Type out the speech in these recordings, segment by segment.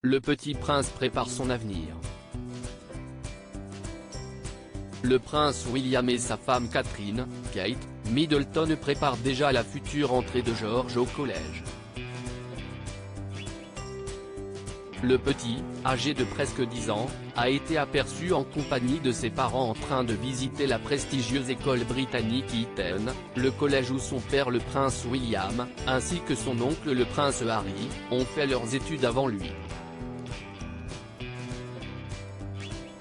Le petit prince prépare son avenir. Le prince William et sa femme Catherine, Kate Middleton préparent déjà la future entrée de George au collège. Le petit, âgé de presque 10 ans, a été aperçu en compagnie de ses parents en train de visiter la prestigieuse école britannique Eton, le collège où son père le prince William, ainsi que son oncle le prince Harry, ont fait leurs études avant lui.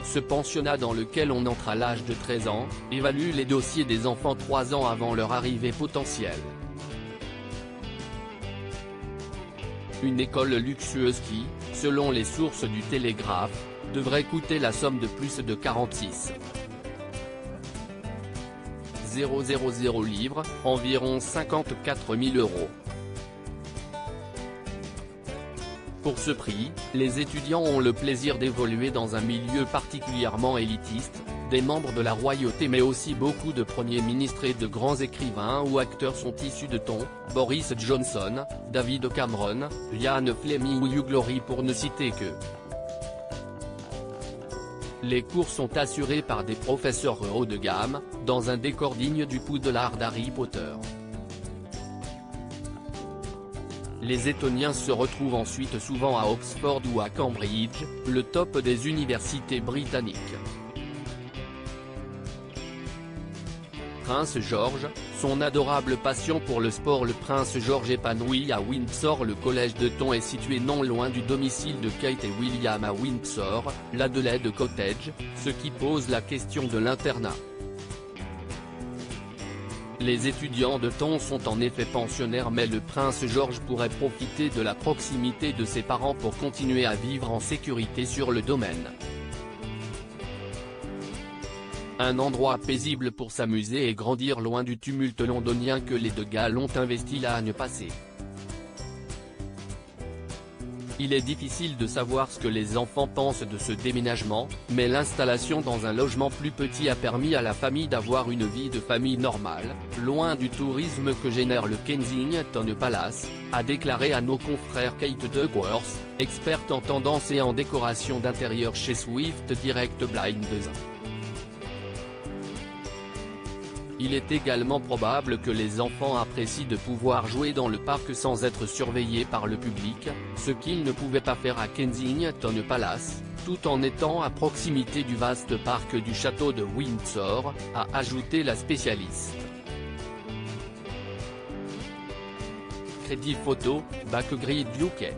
Ce pensionnat dans lequel on entre à l'âge de 13 ans, évalue les dossiers des enfants 3 ans avant leur arrivée potentielle. Une école luxueuse qui, selon les sources du Télégraphe, devrait coûter la somme de plus de 46 000 livres, environ 54 000 €. Pour ce prix, les étudiants ont le plaisir d'évoluer dans un milieu particulièrement élitiste, des membres de la royauté mais aussi beaucoup de premiers ministres et de grands écrivains ou acteurs sont issus de Tom, Boris Johnson, David Cameron, Ian Fleming ou Hugh Laurie pour ne citer que. Les cours sont assurés par des professeurs haut de gamme, dans un décor digne du Poudlard d'Harry Potter. Les Etoniens se retrouvent ensuite souvent à Oxford ou à Cambridge, le top des universités britanniques. Prince George, son adorable passion pour le sport. Le prince George épanoui à Windsor. Le collège de Ton est situé non loin du domicile de Kate et William à Windsor, l'Adelaide Cottage, ce qui pose la question de l'internat. Les étudiants de Ton sont en effet pensionnaires mais le prince George pourrait profiter de la proximité de ses parents pour continuer à vivre en sécurité sur le domaine. Un endroit paisible pour s'amuser et grandir loin du tumulte londonien que les De Gaulle ont investi l'année passée. Il est difficile de savoir ce que les enfants pensent de ce déménagement, mais l'installation dans un logement plus petit a permis à la famille d'avoir une vie de famille normale, loin du tourisme que génère le Kensington Palace, a déclaré à nos confrères Kate Duckworth, experte en tendance et en décoration d'intérieur chez Swift Direct Blinds. Il est également probable que les enfants apprécient de pouvoir jouer dans le parc sans être surveillés par le public, ce qu'ils ne pouvaient pas faire à Kensington Palace, tout en étant à proximité du vaste parc du château de Windsor, a ajouté la spécialiste. Crédit photo, Backgrid UK.